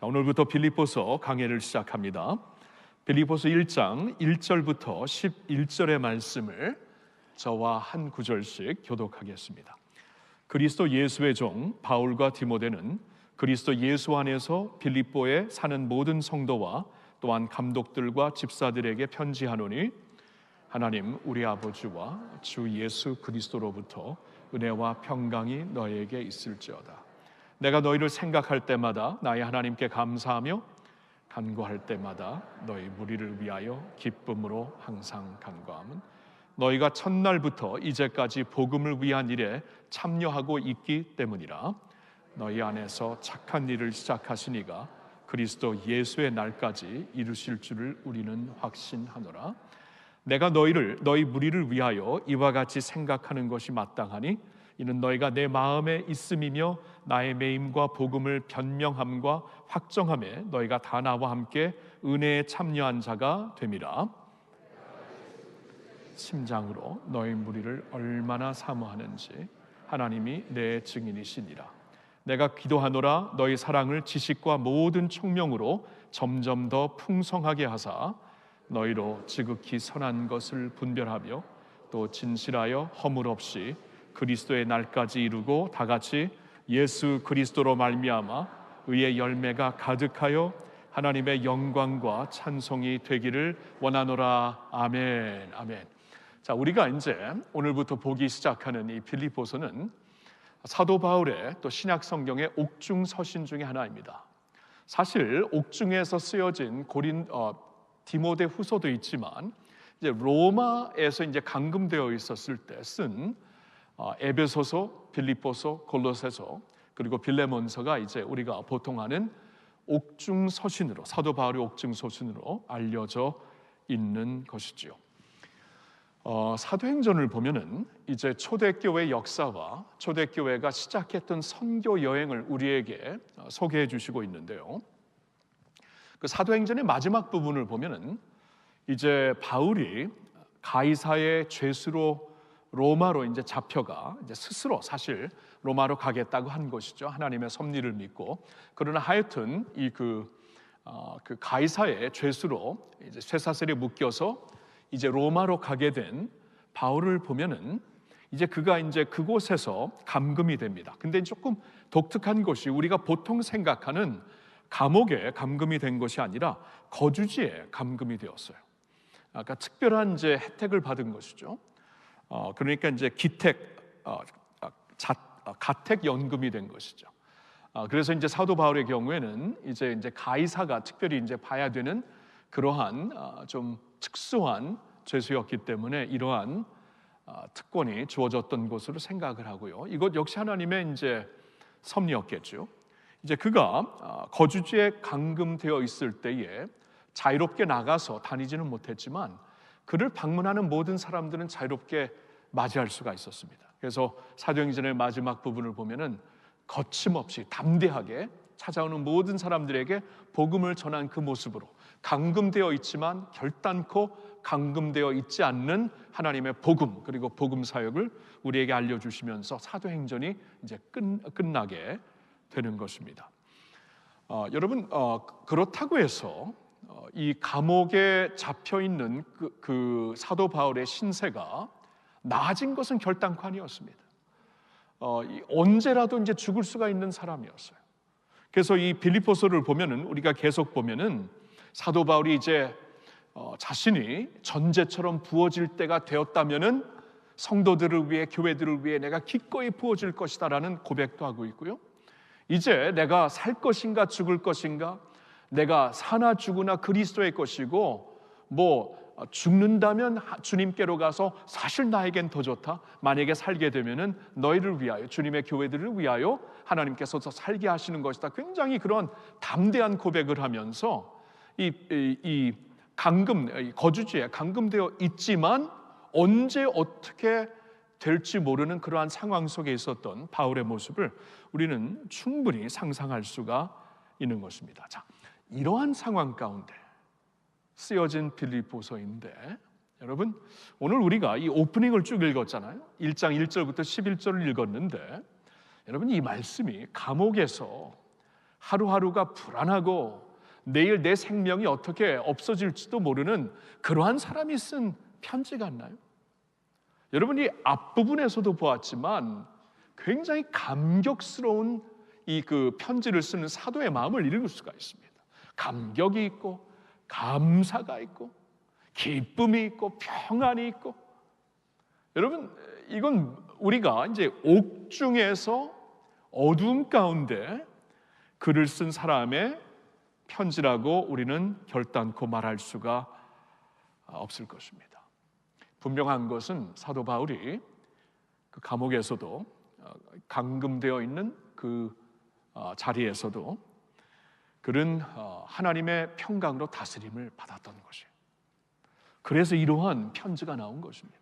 오늘부터 빌립보서 강해를 시작합니다. 빌립보서 1장 1절부터 11절의 말씀을 저와 한 구절씩 교독하겠습니다. 그리스도 예수의 종 바울과 디모데는 그리스도 예수 안에서 빌립보에 사는 모든 성도와 또한 감독들과 집사들에게 편지하노니, 하나님 우리 아버지와 주 예수 그리스도로부터 은혜와 평강이 너에게 있을지어다. 내가 너희를 생각할 때마다 나의 하나님께 감사하며 간구할 때마다 너희 무리를 위하여 기쁨으로 항상 간구함은 너희가 첫날부터 이제까지 복음을 위한 일에 참여하고 있기 때문이라. 너희 안에서 착한 일을 시작하시니가 그리스도 예수의 날까지 이루실 줄을 우리는 확신하노라. 내가 너희 무리를 위하여 이와 같이 생각하는 것이 마땅하니 이는 너희가 내 마음에 있음이며 나의 매임과 복음을 변명함과 확정함에 너희가 다 나와 함께 은혜에 참여한 자가 됨이라. 심장으로 너희 무리를 얼마나 사모하는지 하나님이 내 증인이시니라. 내가 기도하노라. 너희 사랑을 지식과 모든 총명으로 점점 더 풍성하게 하사 너희로 지극히 선한 것을 분별하며 또 진실하여 허물 없이 그리스도의 날까지 이루고 다같이 예수 그리스도로 말미암아 의의 열매가 가득하여 하나님의 영광과 찬송이 되기를 원하노라. 아멘. 아멘. 자, 우리가 이제 오늘부터 보기 시작하는 이 빌립보서는 사도 바울의 또 신약 성경의 옥중 서신 중에 하나입니다. 사실 옥중에서 쓰여진 디모데 후서도 있지만 이제 로마에서 이제 감금되어 있었을 때 쓴 에베소서, 빌립보서, 골로새서 그리고 빌레몬서가 이제 우리가 보통 아는 옥중 서신으로, 사도 바울의 옥중 서신으로 알려져 있는 것이지요. 사도행전을 보면은 이제 초대교회 역사와 초대교회가 시작했던 선교 여행을 우리에게 소개해 주시고 있는데요. 그 사도행전의 마지막 부분을 보면은 이제 바울이 가이사의 죄수로 로마로 이제 잡혀가 이제 스스로 사실 로마로 가겠다고 한 것이죠. 하나님의 섭리를 믿고. 그러나 하여튼 그 가이사의 죄수로 이제 쇠사슬에 묶여서 이제 로마로 가게 된 바울을 보면은 이제 그가 이제 그곳에서 감금이 됩니다. 근데 조금 독특한 것이 우리가 보통 생각하는 감옥에 감금이 된 것이 아니라 거주지에 감금이 되었어요. 그러니까 특별한 이제 혜택을 받은 것이죠. 그러니까 이제 가택 연금이 된 것이죠. 그래서 이제 사도 바울의 경우에는 이제 가이사가 특별히 이제 봐야 되는 그러한 좀 특수한 죄수였기 때문에 이러한 특권이 주어졌던 것으로 생각을 하고요. 이것 역시 하나님의 이제 섭리였겠죠. 이제 그가 거주지에 감금되어 있을 때에 자유롭게 나가서 다니지는 못했지만 그를 방문하는 모든 사람들은 자유롭게 맞이할 수가 있었습니다. 그래서 사도행전의 마지막 부분을 보면은 거침없이 담대하게 찾아오는 모든 사람들에게 복음을 전한 그 모습으로 감금되어 있지만 결단코 감금되어 있지 않는 하나님의 복음 그리고 복음 사역을 우리에게 알려주시면서 사도행전이 이제 끝나게 되는 것입니다. 여러분 그렇다고 해서 이 감옥에 잡혀 있는 그 사도 바울의 신세가 나아진 것은 결단코 아니었습니다. 언제라도 이제 죽을 수가 있는 사람이었어요. 그래서 이 빌립보서를 보면은 우리가 계속 보면은 사도 바울이 이제 자신이 전제처럼 부어질 때가 되었다면은 성도들을 위해 교회들을 위해 내가 기꺼이 부어질 것이다라는 고백도 하고 있고요. 이제 내가 살 것인가 죽을 것인가, 내가 사나 죽으나 그리스도의 것이고 죽는다면 주님께로 가서 사실 나에겐 더 좋다. 만약에 살게 되면은 너희를 위하여 주님의 교회들을 위하여 하나님께서 더 살게 하시는 것이다. 굉장히 그런 담대한 고백을 하면서 이 거주지에 감금되어 있지만 언제 어떻게 될지 모르는 그러한 상황 속에 있었던 바울의 모습을 우리는 충분히 상상할 수가 있는 것입니다. 자, 이러한 상황 가운데 쓰여진 빌립보서인데 여러분 오늘 우리가 이 오프닝을 쭉 읽었잖아요. 1장 1절부터 11절을 읽었는데 여러분 이 말씀이 감옥에서 하루하루가 불안하고 내일 내 생명이 어떻게 없어질지도 모르는 그러한 사람이 쓴 편지 같나요? 여러분이 앞부분에서도 보았지만 굉장히 감격스러운 이 그 편지를 쓰는 사도의 마음을 읽을 수가 있습니다. 감격이 있고 감사가 있고 기쁨이 있고 평안이 있고, 여러분 이건 우리가 이제 옥중에서 어두움 가운데 글을 쓴 사람의 편지라고 우리는 결단코 말할 수가 없을 것입니다. 분명한 것은 사도 바울이 그 감옥에서도 감금되어 있는 그 자리에서도 그는 하나님의 평강으로 다스림을 받았던 것이에요. 그래서 이러한 편지가 나온 것입니다.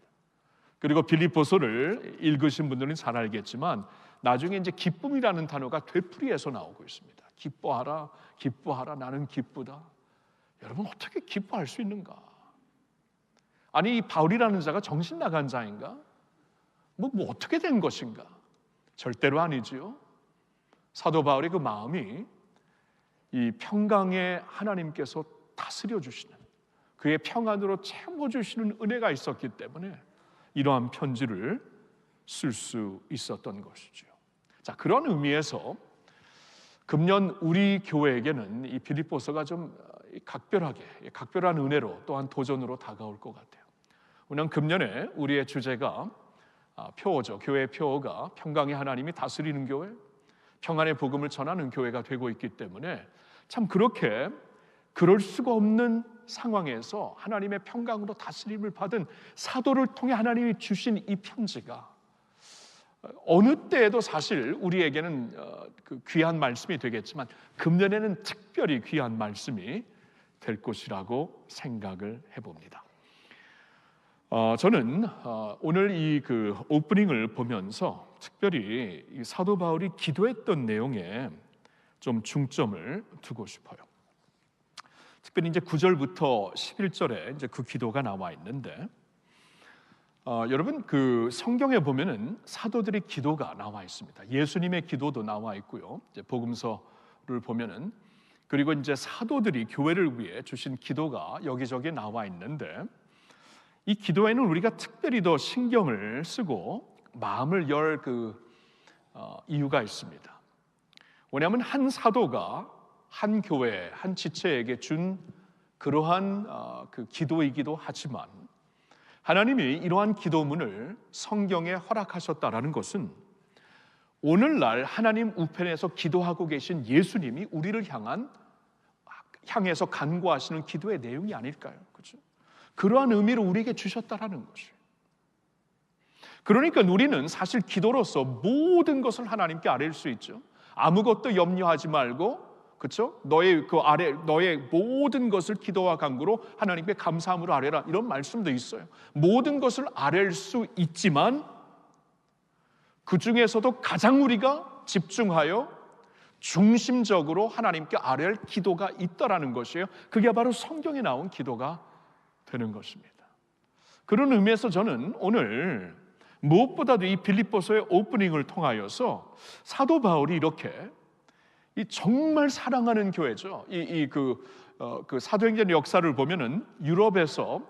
그리고 빌립보서를 읽으신 분들은 잘 알겠지만 나중에 이제 기쁨이라는 단어가 되풀이해서 나오고 있습니다. 기뻐하라, 기뻐하라, 나는 기쁘다. 여러분 어떻게 기뻐할 수 있는가? 아니 이 바울이라는 자가 정신 나간 자인가? 뭐 어떻게 된 것인가? 절대로 아니지요. 사도 바울의 그 마음이 이 평강의 하나님께서 다스려 주시는, 그의 평안으로 채워주시는 은혜가 있었기 때문에 이러한 편지를 쓸 수 있었던 것이죠. 자, 그런 의미에서 금년 우리 교회에게는 이 빌립보서가 좀 각별한 은혜로 또한 도전으로 다가올 것 같아요. 왜냐하면 금년에 우리의 주제가 표어죠. 교회의 표어가 평강의 하나님이 다스리는 교회, 평안의 복음을 전하는 교회가 되고 있기 때문에 참 그렇게 그럴 수가 없는 상황에서 하나님의 평강으로 다스림을 받은 사도를 통해 하나님이 주신 이 편지가 어느 때에도 사실 우리에게는 그 귀한 말씀이 되겠지만 금년에는 특별히 귀한 말씀이 될 것이라고 생각을 해봅니다. 저는 오늘 이 그 오프닝을 보면서 특별히 이 사도 바울이 기도했던 내용에 좀 중점을 두고 싶어요. 특별히 이제 9절부터 11절에 이제 그 기도가 나와 있는데, 여러분 그 성경에 보면은 사도들의 기도가 나와 있습니다. 예수님의 기도도 나와 있고요. 이제 복음서를 보면은 그리고 이제 사도들이 교회를 위해 주신 기도가 여기저기 나와 있는데, 이 기도에는 우리가 특별히 더 신경을 쓰고 마음을 열 이유가 있습니다. 왜냐하면 한 사도가 한 교회, 한 지체에게 준 그러한 그 기도이기도 하지만 하나님이 이러한 기도문을 성경에 허락하셨다라는 것은 오늘날 하나님 우편에서 기도하고 계신 예수님이 우리를 향해서 간구하시는 기도의 내용이 아닐까요? 그렇죠? 그러한 의미로 우리에게 주셨다라는 것이에요. 그러니까 우리는 사실 기도로서 모든 것을 하나님께 아뢰일 수 있죠. 아무것도 염려하지 말고, 그렇죠? 너의 모든 것을 기도와 간구로 하나님께 감사함으로 아뢰라, 이런 말씀도 있어요. 모든 것을 아뢰일 수 있지만 그 중에서도 가장 우리가 집중하여 중심적으로 하나님께 아뢰할 기도가 있다라는 것이에요. 그게 바로 성경에 나온 기도가 되는 것입니다. 그런 의미에서 저는 오늘 무엇보다도 이 빌립보서의 오프닝을 통하여서 사도 바울이 이렇게 이 정말 사랑하는 교회죠. 그 사도행전 역사를 보면은 유럽에서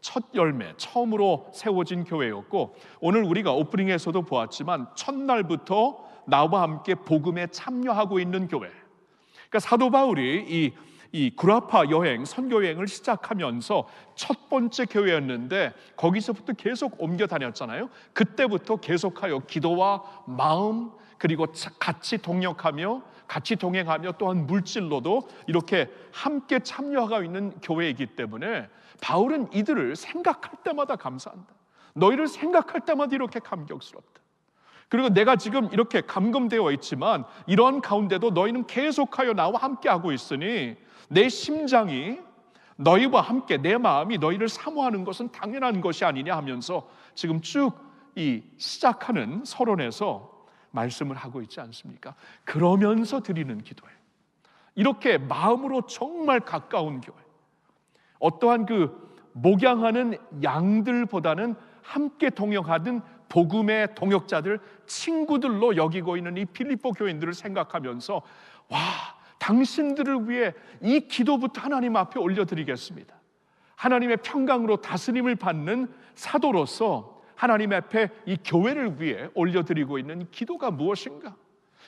첫 열매, 처음으로 세워진 교회였고, 오늘 우리가 오프닝에서도 보았지만 첫날부터 나와 함께 복음에 참여하고 있는 교회. 그러니까 사도 바울이 이 구라파 여행, 선교 여행을 시작하면서 첫 번째 교회였는데 거기서부터 계속 옮겨 다녔잖아요. 그때부터 계속하여 기도와 마음, 그리고 같이 동역하며 같이 동행하며 또한 물질로도 이렇게 함께 참여하고 있는 교회이기 때문에 바울은 이들을 생각할 때마다 감사한다. 너희를 생각할 때마다 이렇게 감격스럽다. 그리고 내가 지금 이렇게 감금되어 있지만 이러한 가운데도 너희는 계속하여 나와 함께하고 있으니 내 심장이 너희와 함께, 내 마음이 너희를 사모하는 것은 당연한 것이 아니냐 하면서 지금 쭉 이 시작하는 서론에서 말씀을 하고 있지 않습니까? 그러면서 드리는 기도예요. 이렇게 마음으로 정말 가까운 교회, 어떠한 그 목양하는 양들보다는 함께 동역하던 복음의 동역자들, 친구들로 여기고 있는 이 빌립보 교인들을 생각하면서 와, 당신들을 위해 이 기도부터 하나님 앞에 올려드리겠습니다. 하나님의 평강으로 다스림을 받는 사도로서 하나님 앞에 이 교회를 위해 올려드리고 있는 기도가 무엇인가?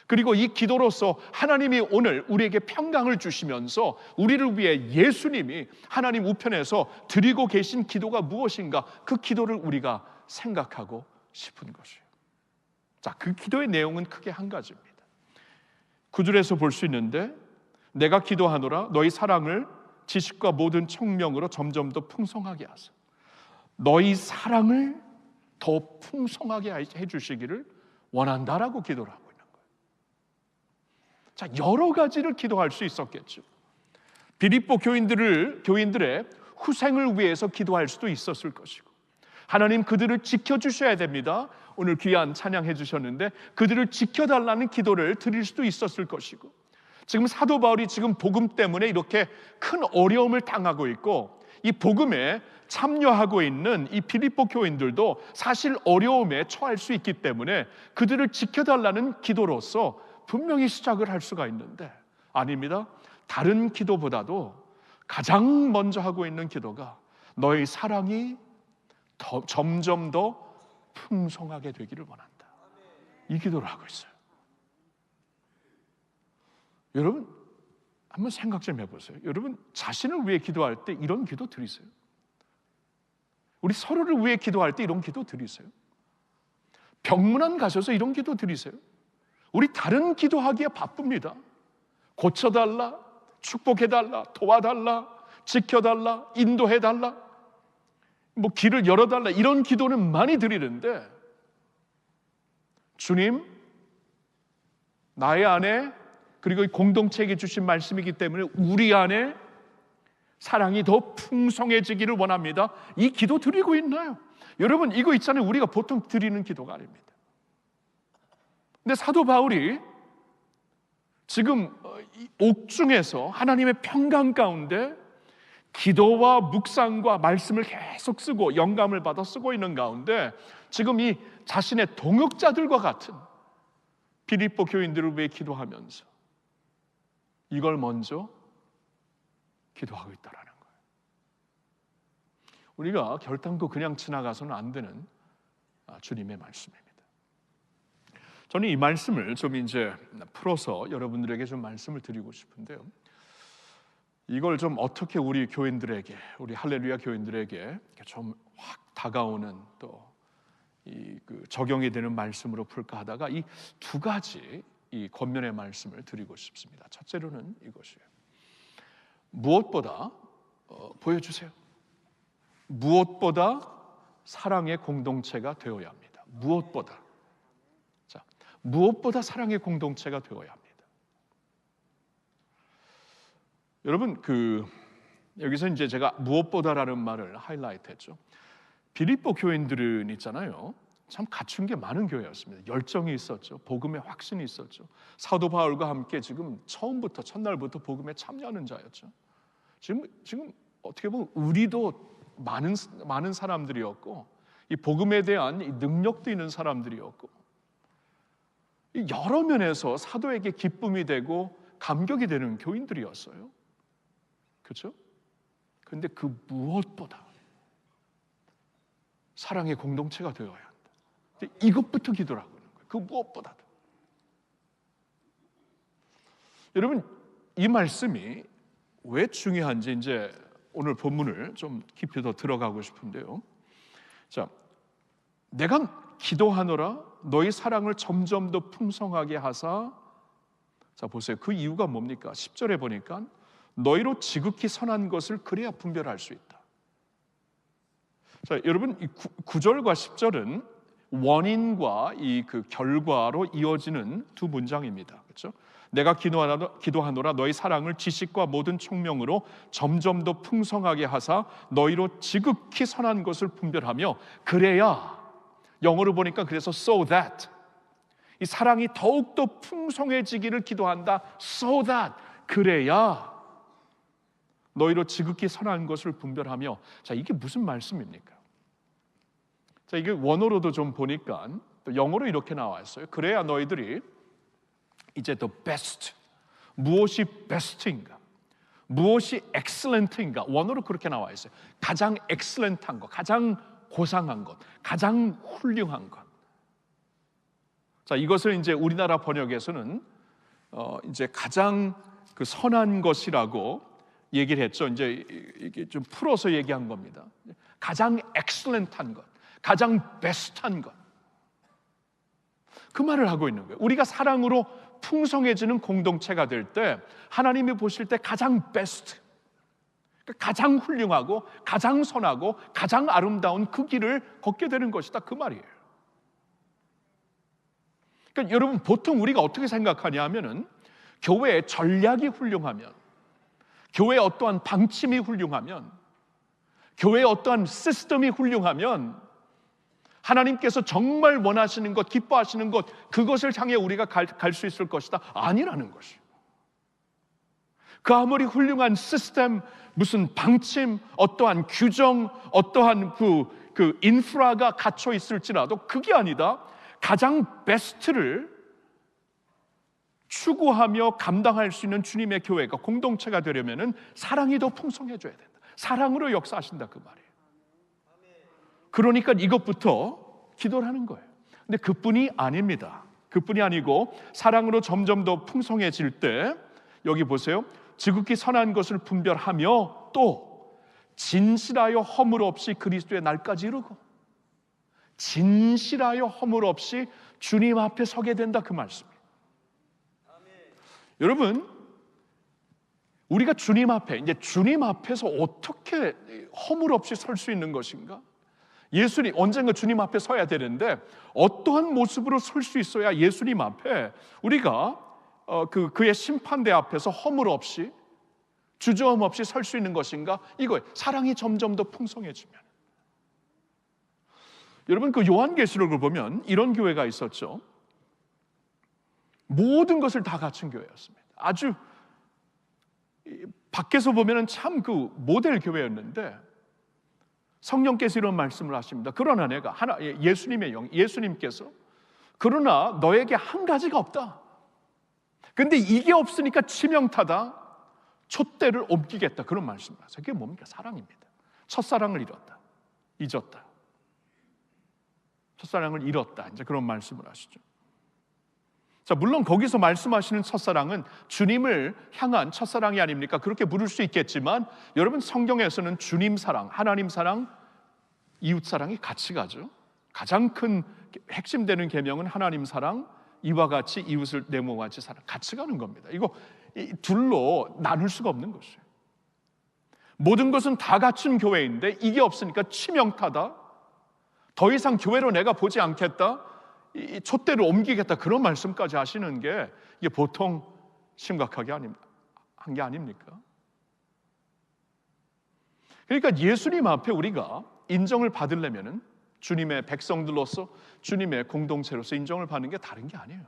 그리고 이 기도로서 하나님이 오늘 우리에게 평강을 주시면서 우리를 위해 예수님이 하나님 우편에서 드리고 계신 기도가 무엇인가? 그 기도를 우리가 생각하고 싶은 것이에요. 자, 그 기도의 내용은 크게 한 가지입니다. 9절에서 볼 수 있는데, 내가 기도하노라 너희 사랑을 지식과 모든 청명으로 점점 더 풍성하게 하소서. 너희 사랑을 더 풍성하게 해주시기를 원한다라고 기도를 하고 있는 거예요. 자, 여러 가지를 기도할 수 있었겠죠. 빌립보 교인들의 후생을 위해서 기도할 수도 있었을 것이고, 하나님 그들을 지켜주셔야 됩니다. 오늘 귀한 찬양해 주셨는데 그들을 지켜달라는 기도를 드릴 수도 있었을 것이고, 지금 사도 바울이 지금 복음 때문에 이렇게 큰 어려움을 당하고 있고, 이 복음에 참여하고 있는 이 빌립보 교인들도 사실 어려움에 처할 수 있기 때문에 그들을 지켜달라는 기도로서 분명히 시작을 할 수가 있는데, 아닙니다. 다른 기도보다도 가장 먼저 하고 있는 기도가 너의 사랑이 점점 더 풍성하게 되기를 원한다, 이 기도를 하고 있어요. 여러분 한번 생각 좀 해보세요. 여러분 자신을 위해 기도할 때 이런 기도 드리세요? 우리 서로를 위해 기도할 때 이런 기도 드리세요? 병문안 가셔서 이런 기도 드리세요? 우리 다른 기도하기에 바쁩니다. 고쳐달라, 축복해달라, 도와달라, 지켜달라, 인도해달라, 뭐 길을 열어달라, 이런 기도는 많이 드리는데, 주님, 나의 안에, 그리고 이 공동체에게 주신 말씀이기 때문에 우리 안에 사랑이 더 풍성해지기를 원합니다, 이 기도 드리고 있나요? 여러분 이거 있잖아요. 우리가 보통 드리는 기도가 아닙니다. 근데 사도 바울이 지금 옥중에서 하나님의 평강 가운데 기도와 묵상과 말씀을 계속 쓰고 영감을 받아 쓰고 있는 가운데, 지금 이 자신의 동역자들과 같은 빌립보 교인들을 위해 기도하면서 이걸 먼저 기도하고 있다라는 거예요. 우리가 결단코 그냥 지나가서는 안 되는 주님의 말씀입니다. 저는 이 말씀을 좀 이제 풀어서 여러분들에게 좀 말씀을 드리고 싶은데요, 이걸 좀 어떻게 우리 교인들에게, 우리 할렐루야 교인들에게 좀 확 다가오는 또 이 적용이 되는 말씀으로 풀까 하다가 이 두 가지 이 권면의 말씀을 드리고 싶습니다. 첫째로는 이것이에요. 무엇보다 보여주세요. 무엇보다 사랑의 공동체가 되어야 합니다. 무엇보다. 자, 무엇보다 사랑의 공동체가 되어야 합니다. 여러분 여기서 이제 제가 무엇보다라는 말을 하이라이트했죠. 빌립보 교인들은 있잖아요, 참 갖춘 게 많은 교회였습니다. 열정이 있었죠. 복음의 확신이 있었죠. 사도 바울과 함께 지금 처음부터 첫날부터 복음에 참여하는 자였죠. 지금 어떻게 보면 우리도 많은 사람들이었고, 이 복음에 대한 이 능력도 있는 사람들이었고, 여러 면에서 사도에게 기쁨이 되고 감격이 되는 교인들이었어요. 그렇죠? 그런데 그 무엇보다 사랑의 공동체가 되어야 한다. 이것부터 기도를 하고 있는 거예요. 그 무엇보다도. 여러분 이 말씀이 왜 중요한지 이제 오늘 본문을 좀 깊이 더 들어가고 싶은데요. 자, 내가 기도하노라 너희 사랑을 점점 더 풍성하게 하사. 자 보세요. 그 이유가 뭡니까? 10절에 보니까 너희로 지극히 선한 것을 그래야 분별할 수 있다. 자, 여러분 이 9절과 10절은 원인과 이 결과로 이어지는 두 문장입니다. 그렇죠? 내가 기도하노라 너희 사랑을 지식과 모든 총명으로 점점 더 풍성하게 하사 너희로 지극히 선한 것을 분별하며, 그래야, 영어로 보니까 그래서 so that, 이 사랑이 더욱더 풍성해지기를 기도한다. so that, 그래야 너희로 지극히 선한 것을 분별하며. 자, 이게 무슨 말씀입니까? 자, 이게 원어로도 좀 보니까 또 영어로 이렇게 나와 있어요. 그래야 너희들이 이제 the best, 무엇이 베스트인가, 무엇이 엑셀런트인가, 원어로 그렇게 나와 있어요. 가장 엑셀런트한 것, 가장 고상한 것, 가장 훌륭한 것. 자, 이것을 이제 우리나라 번역에서는 이제 가장 그 선한 것이라고 얘기를 했죠. 이제 이게 좀 풀어서 얘기한 겁니다. 가장 엑셀런트한 것, 가장 베스트한 것. 그 말을 하고 있는 거예요. 우리가 사랑으로 풍성해지는 공동체가 될 때 하나님이 보실 때 가장 베스트, 가장 훌륭하고 가장 선하고 가장 아름다운 그 길을 걷게 되는 것이다, 그 말이에요. 그러니까 여러분, 보통 우리가 어떻게 생각하냐 하면은 교회의 전략이 훌륭하면, 교회의 어떠한 방침이 훌륭하면, 교회의 어떠한 시스템이 훌륭하면 하나님께서 정말 원하시는 것, 기뻐하시는 것, 그것을 향해 우리가 갈 수 있을 것이다. 아니라는 것이에요. 그 아무리 훌륭한 시스템, 무슨 방침, 어떠한 규정, 어떠한 그 인프라가 갖춰 있을지라도 그게 아니다. 가장 베스트를 추구하며 감당할 수 있는 주님의 교회가, 공동체가 되려면은 사랑이 더 풍성해져야 된다. 사랑으로 역사하신다, 그 말이에요. 그러니까 이것부터 기도를 하는 거예요. 근데 그뿐이 아닙니다. 그뿐이 아니고 사랑으로 점점 더 풍성해질 때, 여기 보세요. 지극히 선한 것을 분별하며 또 진실하여 허물 없이 그리스도의 날까지 이루고, 진실하여 허물 없이 주님 앞에 서게 된다, 그 말씀이에요. 여러분, 우리가 주님 앞에, 이제 주님 앞에서 어떻게 허물 없이 설 수 있는 것인가? 예수님, 언젠가 주님 앞에 서야 되는데 어떠한 모습으로 설 수 있어야 예수님 앞에 우리가 그의 심판대 앞에서 허물 없이, 주저함 없이 설 수 있는 것인가? 이거예요. 사랑이 점점 더 풍성해지면. 여러분, 그 요한계시록을 보면 이런 교회가 있었죠. 모든 것을 다 갖춘 교회였습니다. 아주 밖에서 보면 참 그 모델 교회였는데 성령께서 이런 말씀을 하십니다. 그러나 내가 예수님의 영, 예수님께서 그러나 너에게 한 가지가 없다. 근데 이게 없으니까 치명타다. 촛대를 옮기겠다. 그런 말씀을 하세요. 그게 뭡니까? 사랑입니다. 첫사랑을 잃었다. 잊었다. 첫사랑을 잃었다. 이제 그런 말씀을 하시죠. 자, 물론 거기서 말씀하시는 첫사랑은 주님을 향한 첫사랑이 아닙니까? 그렇게 부를 수 있겠지만 여러분, 성경에서는 주님 사랑, 하나님 사랑, 이웃 사랑이 같이 가죠. 가장 큰 핵심되는 계명은 하나님 사랑, 이와 같이 이웃을 내 몸과 같이 사랑, 같이 가는 겁니다. 이거 둘로 나눌 수가 없는 것이에요. 모든 것은 다 갖춘 교회인데 이게 없으니까 치명타다. 더 이상 교회로 내가 보지 않겠다. 이 촛대를 옮기겠다. 그런 말씀까지 하시는 게 이게 보통 심각하게 한 게 아닙니까? 그러니까 예수님 앞에 우리가 인정을 받으려면은 주님의 백성들로서, 주님의 공동체로서 인정을 받는 게 다른 게 아니에요.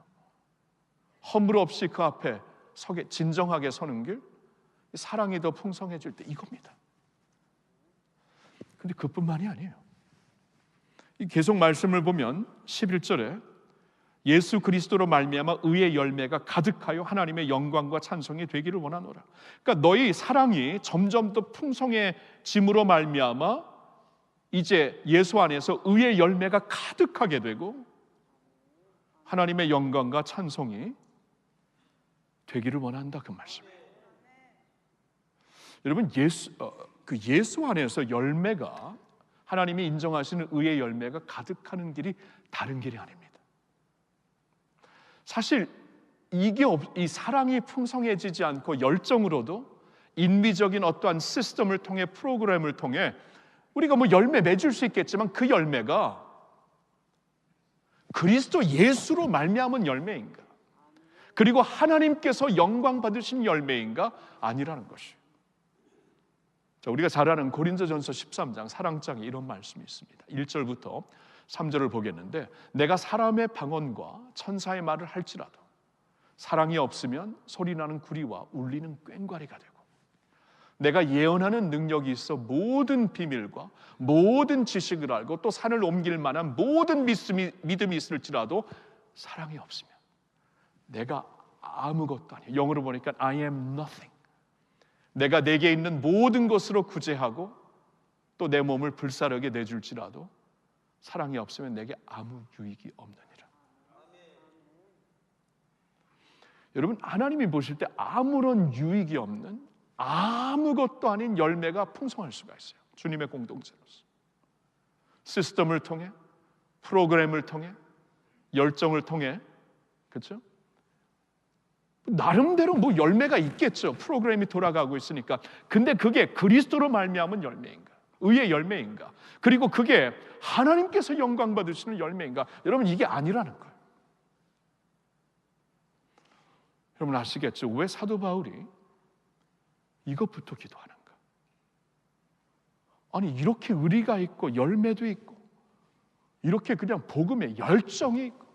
허물 없이 그 앞에 서게, 진정하게 서는 길, 사랑이 더 풍성해질 때 이겁니다. 근데 그뿐만이 아니에요. 계속 말씀을 보면 11절에 예수 그리스도로 말미암아 의의 열매가 가득하여 하나님의 영광과 찬송이 되기를 원하노라. 그러니까 너희 사랑이 점점 더 풍성해짐으로 말미암아 이제 예수 안에서 의의 열매가 가득하게 되고 하나님의 영광과 찬송이 되기를 원한다, 그 말씀이에요. 여러분, 예수 안에서 열매가, 하나님이 인정하시는 의의 열매가 가득하는 길이 다른 길이 아닙니다. 사실 이 사랑이 풍성해지지 않고 열정으로도 인위적인 어떠한 시스템을 통해, 프로그램을 통해 우리가 뭐 열매 맺을 수 있겠지만 그 열매가 그리스도 예수로 말미암은 열매인가, 그리고 하나님께서 영광 받으신 열매인가? 아니라는 것이에요. 자, 우리가 잘 아는 고린도전서 13장 사랑장에 이런 말씀이 있습니다. 1절부터 3절을 보겠는데, 내가 사람의 방언과 천사의 말을 할지라도 사랑이 없으면 소리나는 구리와 울리는 꽹과리가 되고, 내가 예언하는 능력이 있어 모든 비밀과 모든 지식을 알고 또 산을 옮길 만한 모든 믿음이 있을지라도 사랑이 없으면 내가 아무것도 아니에요. 영어로 보니까 I am nothing. 내가 내게 있는 모든 것으로 구제하고 또 내 몸을 불사르게 내줄지라도 사랑이 없으면 내게 아무 유익이 없느니라. 여러분, 하나님이 보실 때 아무런 유익이 없는 아무것도 아닌 열매가 풍성할 수가 있어요. 주님의 공동체로서 시스템을 통해, 프로그램을 통해, 열정을 통해, 그렇죠? 나름대로 뭐 열매가 있겠죠. 프로그램이 돌아가고 있으니까. 근데 그게 그리스도로 말미암은 열매인가? 의의 열매인가? 그리고 그게 하나님께서 영광 받으시는 열매인가? 여러분, 이게 아니라는 거예요. 여러분 아시겠죠? 왜 사도 바울이 이것부터 기도하는가? 아니, 이렇게 의리가 있고 열매도 있고 이렇게 그냥 복음에 열정이 있고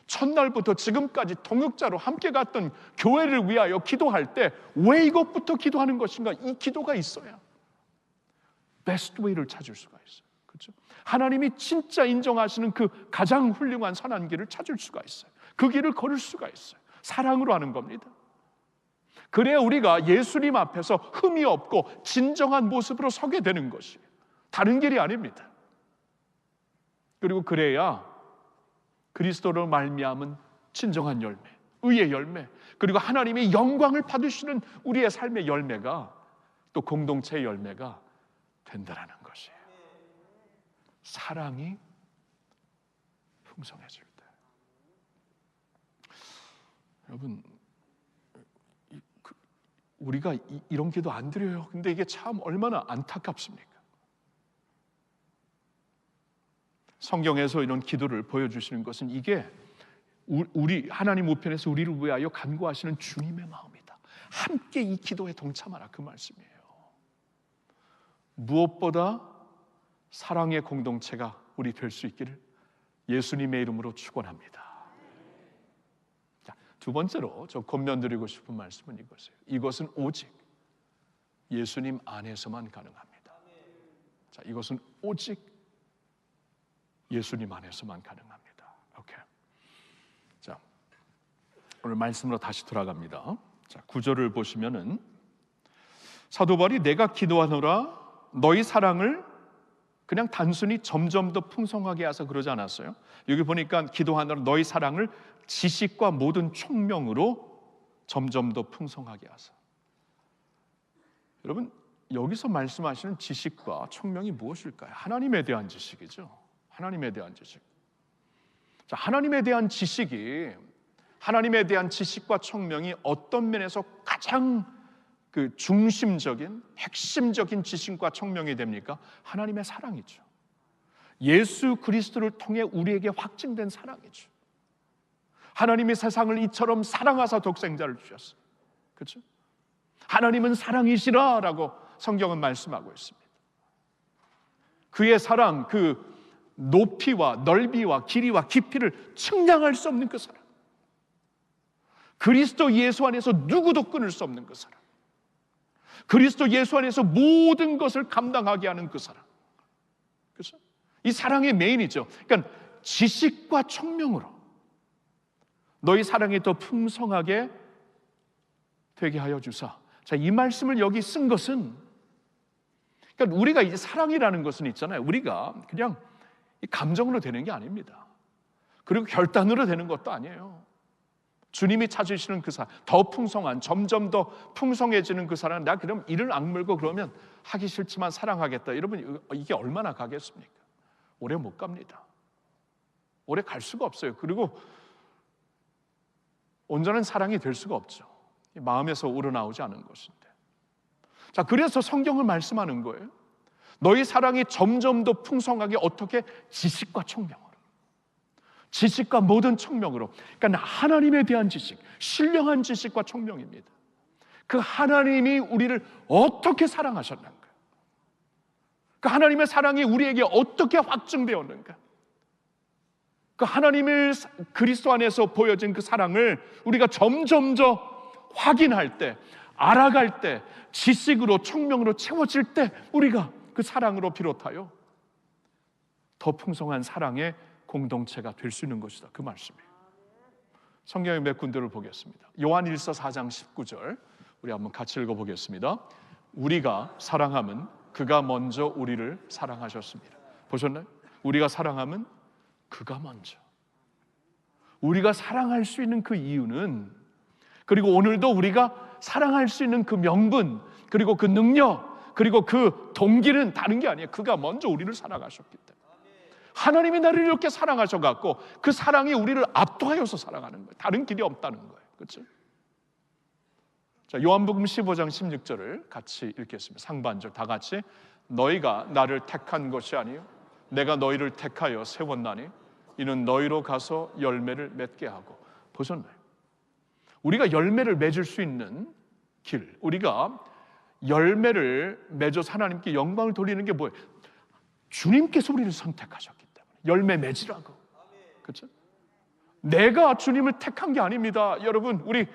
첫날부터 지금까지 동역자로 함께 갔던 교회를 위하여 기도할 때 왜 이것부터 기도하는 것인가? 이 기도가 있어야 베스트 웨이를 찾을 수가 있어요. 그렇죠? 하나님이 진짜 인정하시는 그 가장 훌륭한 선한 길을 찾을 수가 있어요. 그 길을 걸을 수가 있어요. 사랑으로 하는 겁니다. 그래야 우리가 예수님 앞에서 흠이 없고 진정한 모습으로 서게 되는 것이에요. 다른 길이 아닙니다. 그리고 그래야 그리스도로 말미암은 진정한 열매, 의의 열매, 그리고 하나님의 영광을 받으시는 우리의 삶의 열매가 또 공동체의 열매가 된다라는 것이에요. 사랑이 풍성해질 때. 여러분, 우리가 이런 기도 안 드려요. 근데 이게 참 얼마나 안타깝습니까? 성경에서 이런 기도를 보여주시는 것은 이게 우리 하나님 우편에서 우리를 위하여 간구하시는 주님의 마음이다. 함께 이 기도에 동참하라, 그 말씀이에요. 무엇보다 사랑의 공동체가 우리 될 수 있기를 예수님의 이름으로 축원합니다. 자, 두 번째로 저 권면드리고 싶은 말씀은 이것이에요. 이것은 오직 예수님 안에서만 가능합니다. 자, 이것은 오직 예수님 안에서만 가능합니다. 오케이. 자, 오늘 말씀으로 다시 돌아갑니다. 자, 9절을 보시면은 사도 바울이 내가 기도하노라 너희 사랑을 그냥 단순히 점점 더 풍성하게 하서 그러지 않았어요. 여기 보니까 기도하노라 너희 사랑을 지식과 모든 총명으로 점점 더 풍성하게 하사. 여러분, 여기서 말씀하시는 지식과 총명이 무엇일까요? 하나님에 대한 지식이죠. 하나님에 대한 지식. 자, 하나님에 대한 지식이, 하나님에 대한 지식과 총명이 어떤 면에서 가장 그 중심적인, 핵심적인 지식과 총명이 됩니까? 하나님의 사랑이죠. 예수 그리스도를 통해 우리에게 확증된 사랑이죠. 하나님이 세상을 이처럼 사랑하사 독생자를 주셨어요. 그렇죠? 하나님은 사랑이시라라고 성경은 말씀하고 있습니다. 그의 사랑, 그 높이와 넓이와 길이와 깊이를 측량할 수 없는 그 사랑, 그리스도 예수 안에서 누구도 끊을 수 없는 그 사랑, 그리스도 예수 안에서 모든 것을 감당하게 하는 그 사랑, 그렇죠? 이 사랑의 메인이죠. 그러니까 지식과 총명으로 너희 사랑이 더 풍성하게 되게 하여 주사. 자, 이 말씀을 여기 쓴 것은, 그러니까 우리가 이제 사랑이라는 것은 있잖아요. 우리가 그냥 감정으로 되는 게 아닙니다. 그리고 결단으로 되는 것도 아니에요. 주님이 찾으시는 그 사랑, 더 풍성한, 점점 더 풍성해지는 그 사랑, 내가 그럼 이를 악물고 그러면 하기 싫지만 사랑하겠다. 여러분, 이게 얼마나 가겠습니까? 오래 못 갑니다. 오래 갈 수가 없어요. 그리고 온전한 사랑이 될 수가 없죠. 마음에서 우러나오지 않은 것인데. 자, 그래서 성경을 말씀하는 거예요. 너희 사랑이 점점 더 풍성하게 어떻게? 지식과 총명으로, 지식과 모든 총명으로. 그러니까 하나님에 대한 지식, 신령한 지식과 총명입니다. 그 하나님이 우리를 어떻게 사랑하셨는가, 그 하나님의 사랑이 우리에게 어떻게 확증되었는가, 그 하나님을 그리스도 안에서 보여진 그 사랑을 우리가 점점 더 확인할 때, 알아갈 때, 지식으로 총명으로 채워질 때 우리가 그 사랑으로 비롯하여 더 풍성한 사랑의 공동체가 될 수 있는 것이다, 그 말씀이에요. 성경의 몇 군데를 보겠습니다. 요한일서 4장 19절 우리 한번 같이 읽어보겠습니다. 우리가 사랑함은 그가 먼저 우리를 사랑하셨습니다. 보셨나요? 우리가 사랑함은 그가 먼저. 우리가 사랑할 수 있는 그 이유는, 그리고 오늘도 우리가 사랑할 수 있는 그 명분, 그리고 그 능력, 그리고 그 동기는 다른 게 아니에요. 그가 먼저 우리를 사랑하셨기 때문에. 하나님이 나를 이렇게 사랑하셔갖고 그 사랑이 우리를 압도하여서 사랑하는 거예요. 다른 길이 없다는 거예요. 그렇죠? 자, 요한복음 15장 16절을 같이 읽겠습니다. 상반절 다 같이. 너희가 나를 택한 것이 아니요 내가 너희를 택하여 세웠나니 이는 너희로 가서 열매를 맺게 하고. 보셨나요? 우리가 열매를 맺을 수 있는 길, 우리가 열매를 맺어서 하나님께 영광을 돌리는 게 뭐예요? 주님께서 우리를 선택하셨기 때문에 열매 맺으라고. 그렇죠? 내가 주님을 택한 게 아닙니다. 여러분, 우리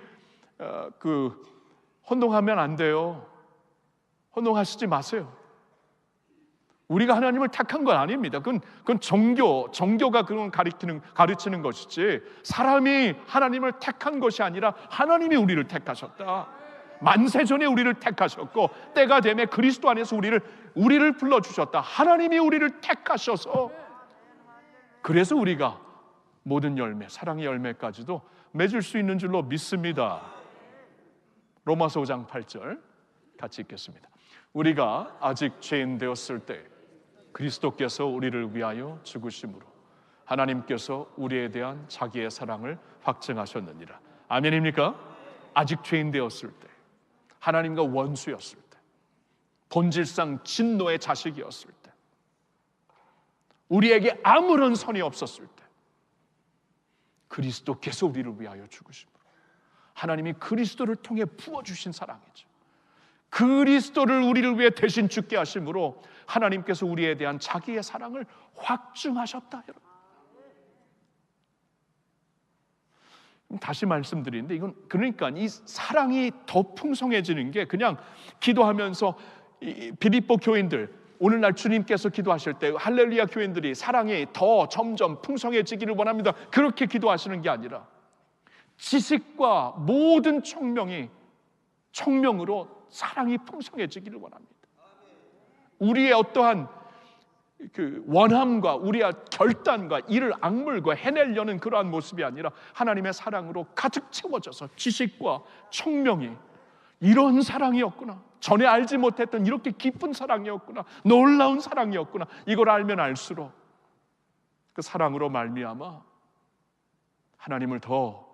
혼동하면 안 돼요. 혼동하시지 마세요. 우리가 하나님을 택한 건 아닙니다. 그건 종교가 그런 가르치는 것이지, 사람이 하나님을 택한 것이 아니라 하나님이 우리를 택하셨다. 만세전에 우리를 택하셨고 때가 되면 그리스도 안에서 우리를 불러주셨다. 하나님이 우리를 택하셔서, 그래서 우리가 모든 열매, 사랑의 열매까지도 맺을 수 있는 줄로 믿습니다. 로마서 5장 8절 같이 읽겠습니다. 우리가 아직 죄인 되었을 때 그리스도께서 우리를 위하여 죽으심으로 하나님께서 우리에 대한 자기의 사랑을 확증하셨느니라. 아멘입니까? 아직 죄인 되었을 때, 하나님과 원수였을 때, 본질상 진노의 자식이었을 때, 우리에게 아무런 선이 없었을 때 그리스도께서 우리를 위하여 죽으심으로, 하나님이 그리스도를 통해 부어주신 사랑이죠. 그리스도를 우리를 위해 대신 죽게 하심으로 하나님께서 우리에 대한 자기의 사랑을 확증하셨다. 여러분, 다시 말씀드리는데, 이건 그러니까 이 사랑이 더 풍성해지는 게 그냥 기도하면서 빌립보 교인들, 오늘날 주님께서 기도하실 때 할렐루야 교인들이 사랑이 더 점점 풍성해지기를 원합니다, 그렇게 기도하시는 게 아니라 지식과 모든 청명으로 사랑이 풍성해지기를 원합니다. 우리의 어떠한 그 원함과 우리의 결단과 이를 악물고 해내려는 그러한 모습이 아니라 하나님의 사랑으로 가득 채워져서 지식과 청명이, 이런 사랑이었구나, 전에 알지 못했던 이렇게 깊은 사랑이었구나, 놀라운 사랑이었구나, 이걸 알면 알수록 그 사랑으로 말미암아 하나님을 더,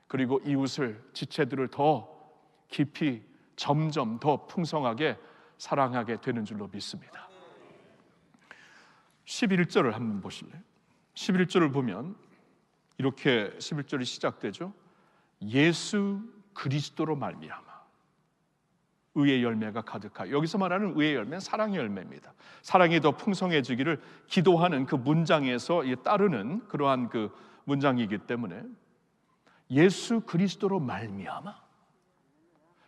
그리고 이웃을, 지체들을 더 깊이 점점 더 풍성하게 사랑하게 되는 줄로 믿습니다. 11절을 한번 보실래요? 11절을 보면 이렇게 11절이 시작되죠. 예수 그리스도로 말미암아 의의 열매가 가득하여. 여기서 말하는 의의 열매는 사랑의 열매입니다. 사랑이 더 풍성해지기를 기도하는 그 문장에서 따르는 그러한 그 문장이기 때문에 예수 그리스도로 말미암아,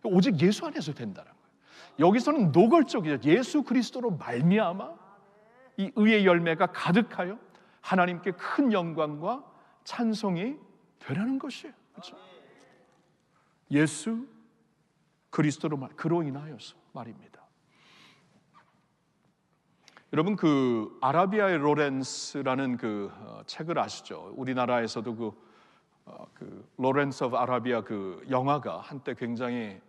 오직 예수 안에서 된다는 거예요. 여기서는 노골적이죠. 예수 그리스도로 말미암아 이 의의 열매가 가득하여 하나님께 큰 영광과 찬송이 되라는 것이에요. 그렇죠? 예수 그리스도로 그로 인하여서 말입니다. 여러분, 그 아라비아의 로렌스라는 그 책을 아시죠? 우리나라에서도 그 로렌스 오브 아라비아 그 영화가 한때 굉장히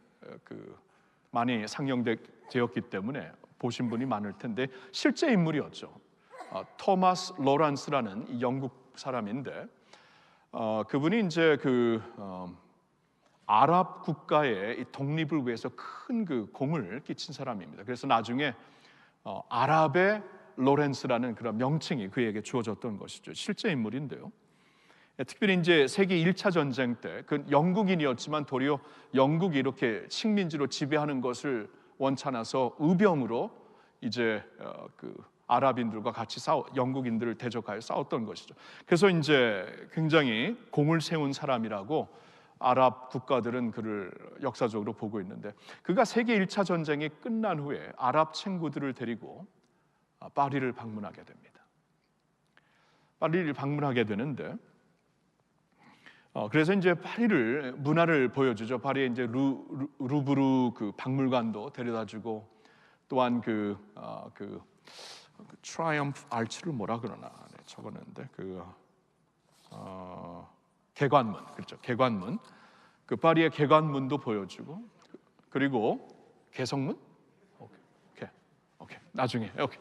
많이 상영되었기 때문에 보신 분이 많을 텐데, 실제 인물이었죠. 토마스 로렌스라는 영국 사람인데, 그분이 이제 아랍 국가의 독립을 위해서 큰 그 공을 끼친 사람입니다. 그래서 나중에 아랍의 로렌스라는 그런 명칭이 그에게 주어졌던 것이죠. 실제 인물인데요. 특별히 이제 세계 1차 전쟁 때 그 영국인이었지만 도리어 영국이 이렇게 식민지로 지배하는 것을 원치 않아서 의병으로 이제 그 아랍인들과 같이 영국인들을 대적하여 싸웠던 것이죠. 그래서 이제 굉장히 공을 세운 사람이라고 아랍 국가들은 그를 역사적으로 보고 있는데, 그가 세계 1차 전쟁이 끝난 후에 아랍 친구들을 데리고 파리를 방문하게 됩니다. 파리를 방문하게 되는데, 그래서 이제 파리를 문화를 보여주죠. 파리에 이제 루브르 그 박물관도 데려다주고, 또한 그 트라이엄프 아치를 뭐라 그러나 적었는데 개관문, 그렇죠. 개관문, 그 파리의 개관문도 보여주고, 그리고 개성문, 오케이. 나중에 오케이.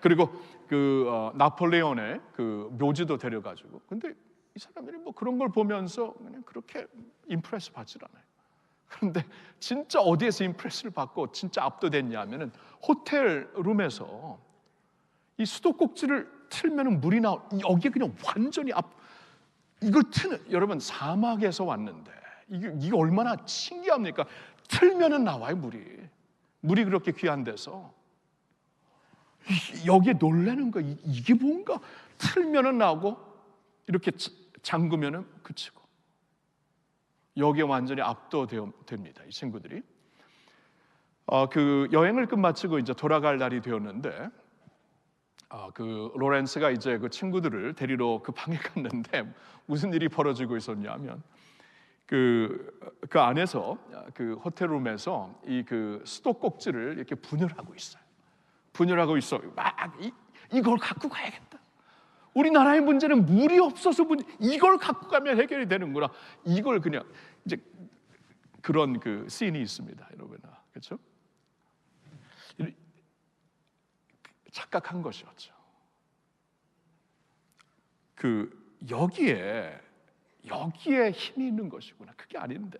그리고 나폴레온의 그 묘지도 데려가지고. 근데 이 사람들이 뭐 그런 걸 보면서 그냥 그렇게 임프레스 받질 않아요. 그런데 진짜 어디에서 임프레스를 받고 진짜 압도됐냐면은 호텔 룸에서 이 수도꼭지를 틀면은 물이 여기 그냥 완전히 이걸 트는, 여러분 사막에서 왔는데 이게 얼마나 신기합니까? 틀면은 나와요, 물이 그렇게 귀한 데서. 여기에 놀라는 거, 이게 뭔가, 틀면은 나오고 이렇게 잠그면은 그치고. 여기에 완전히 압도됩니다, 이 친구들이. 그 여행을 끝마치고 이제 돌아갈 날이 되었는데, 그 로렌스가 이제 그 친구들을 데리러 그 방에 갔는데 무슨 일이 벌어지고 있었냐면, 그 안에서 그 호텔룸에서 이 그 수도꼭지를 이렇게 분열하고 있어요. 막 이걸 갖고 가야겠다. 우리나라의 문제는 물이 없어서 이걸 갖고 가면 해결이 되는구나. 이걸 그냥 이제 그런 그 씬이 있습니다, 여러분. 그렇죠? 착각한 것이었죠. 여기에 힘이 있는 것이구나. 그게 아닌데.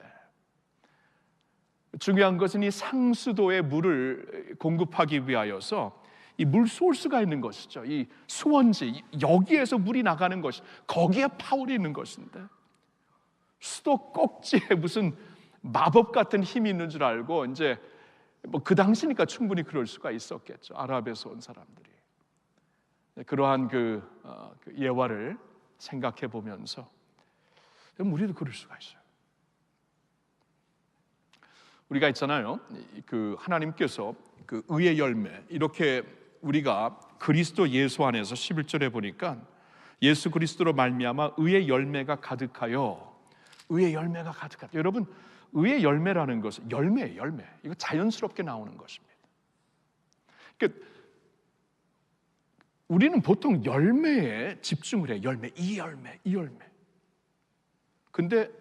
중요한 것은 이 상수도에 물을 공급하기 위하여서 이 물 소스가 있는 것이죠. 이 수원지, 여기에서 물이 나가는 것이, 거기에 파울이 있는 것인데, 수도꼭지에 무슨 마법 같은 힘이 있는 줄 알고, 이제 뭐 그 당시니까 충분히 그럴 수가 있었겠죠. 아랍에서 온 사람들이. 그러한 그 예화를 생각해 보면서 우리도 그럴 수가 있어요. 우리가 있잖아요. 그 하나님께서 그 의의 열매, 이렇게 우리가 그리스도 예수 안에서 11절에 보니까 예수 그리스도로 말미암아 의의 열매가 가득하여, 여러분, 의의 열매라는 것은 열매예요, 열매. 이거 자연스럽게 나오는 것입니다. 그러니까 우리는 보통 열매에 집중을 해요. 이 열매. 근데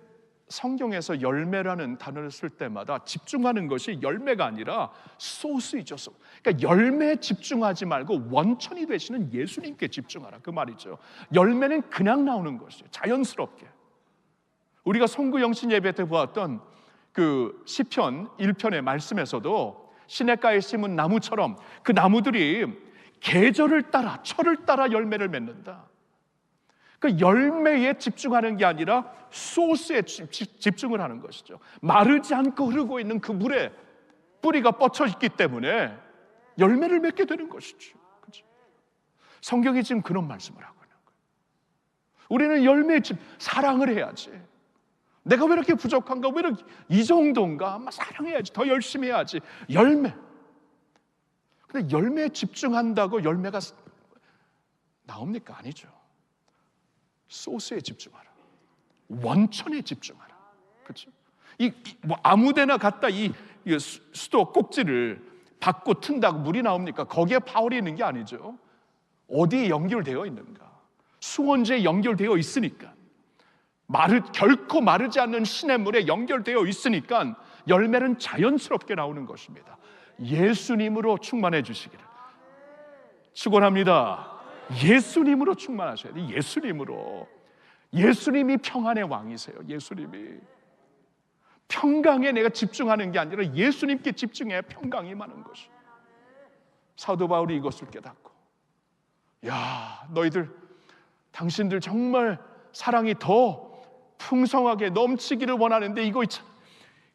성경에서 열매라는 단어를 쓸 때마다 집중하는 것이 열매가 아니라 소스이죠. 그러니까 열매에 집중하지 말고 원천이 되시는 예수님께 집중하라, 그 말이죠. 열매는 그냥 나오는 것이에요, 자연스럽게. 우리가 송구영신 예배 때 보았던 그 시편 1편의 말씀에서도 시냇가에 심은 나무처럼 그 나무들이 계절을 따라, 철을 따라 열매를 맺는다. 그 열매에 집중하는 게 아니라 소스에 집중을 하는 것이죠. 마르지 않고 흐르고 있는 그 물에 뿌리가 뻗쳐 있기 때문에 열매를 맺게 되는 것이죠. 그렇죠? 성경이 지금 그런 말씀을 하고 있는 거예요. 우리는 열매에 사랑을 해야지. 내가 왜 이렇게 부족한가? 왜 이렇게 이 정도인가? 사랑해야지. 더 열심히 해야지. 열매. 근데 열매에 집중한다고 열매가 나옵니까? 아니죠. 소스에 집중하라. 원천에 집중하라. 그렇죠? 뭐 아무데나 갖다 이 수도 꼭지를 받고 튼다고 물이 나옵니까? 거기에 파울이 있는 게 아니죠. 어디에 연결되어 있는가? 수원지에 연결되어 있으니까, 결코 마르지 않는 시냇물에 연결되어 있으니까 열매는 자연스럽게 나오는 것입니다. 예수님으로 충만해 주시기를 축원합니다. 예수님으로 충만하셔야 돼요. 예수님이 평안의 왕이세요. 예수님이 평강에 내가 집중하는 게 아니라 예수님께 집중해야 평강이 임하는 것이. 사도 바울이 이것을 깨닫고, 야, 당신들 정말 사랑이 더 풍성하게 넘치기를 원하는데, 이거 있잖아,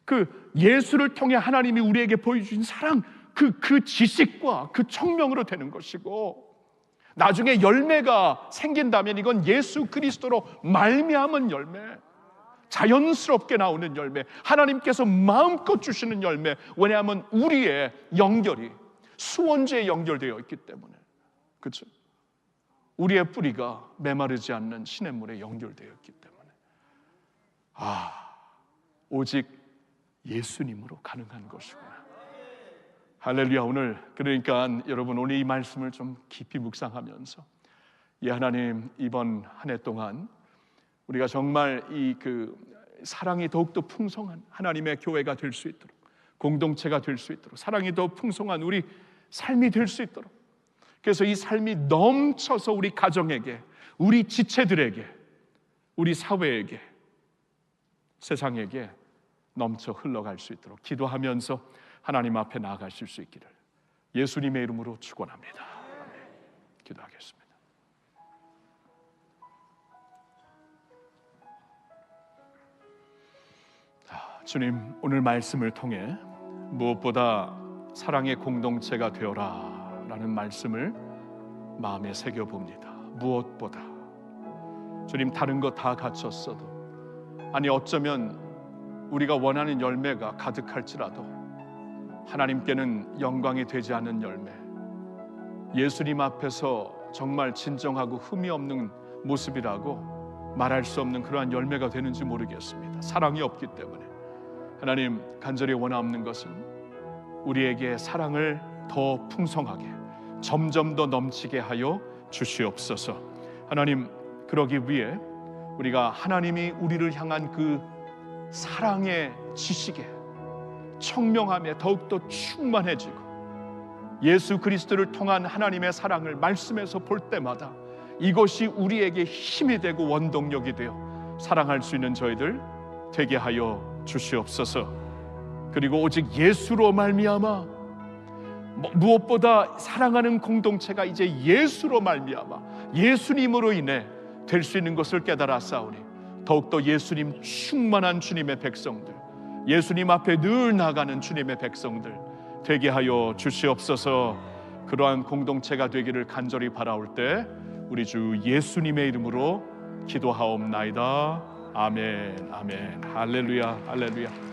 그 예수를 통해 하나님이 우리에게 보여주신 사랑, 그 지식과 그 청명으로 되는 것이고, 나중에 열매가 생긴다면 이건 예수 그리스도로 말미암은 열매, 자연스럽게 나오는 열매, 하나님께서 마음껏 주시는 열매. 왜냐하면 우리의 연결이 수원지에 연결되어 있기 때문에. 그렇죠? 우리의 뿌리가 메마르지 않는 시냇물에 연결되어 있기 때문에. 오직 예수님으로 가능한 것이구나. 할렐루야. 오늘 그러니까 여러분 오늘 이 말씀을 좀 깊이 묵상하면서 하나님 이번 한 해 동안 우리가 정말 이 사랑이 더욱더 풍성한 하나님의 교회가 될 수 있도록, 공동체가 될 수 있도록, 사랑이 더 풍성한 우리 삶이 될 수 있도록, 그래서 이 삶이 넘쳐서 우리 가정에게, 우리 지체들에게, 우리 사회에게, 세상에게 넘쳐 흘러갈 수 있도록 기도하면서 하나님 앞에 나아가실 수 있기를 예수님의 이름으로 축원합니다. 기도하겠습니다. 주님, 오늘 말씀을 통해 무엇보다 사랑의 공동체가 되어라 라는 말씀을 마음에 새겨봅니다. 무엇보다 주님, 다른 거 다 갖췄어도, 아니 어쩌면 우리가 원하는 열매가 가득할지라도 하나님께는 영광이 되지 않는 열매, 예수님 앞에서 정말 진정하고 흠이 없는 모습이라고 말할 수 없는 그러한 열매가 되는지 모르겠습니다. 사랑이 없기 때문에 하나님, 간절히 원하는 것은 우리에게 사랑을 더 풍성하게, 점점 더 넘치게 하여 주시옵소서. 하나님, 그러기 위해 우리가 하나님이 우리를 향한 그 사랑의 지식에, 청명함에 더욱더 충만해지고 예수 그리스도를 통한 하나님의 사랑을 말씀에서 볼 때마다 이것이 우리에게 힘이 되고 원동력이 되어 사랑할 수 있는 저희들 되게 하여 주시옵소서. 그리고 오직 예수로 말미암아, 무엇보다 사랑하는 공동체가 이제 예수로 말미암아, 예수님으로 인해 될 수 있는 것을 깨달았사오니 더욱더 예수님 충만한 주님의 백성들, 예수님 앞에 늘 나가는 주님의 백성들 되게 하여 주시옵소서. 그러한 공동체가 되기를 간절히 바라올 때 우리 주 예수님의 이름으로 기도하옵나이다. 아멘, 아멘. 할렐루야, 할렐루야.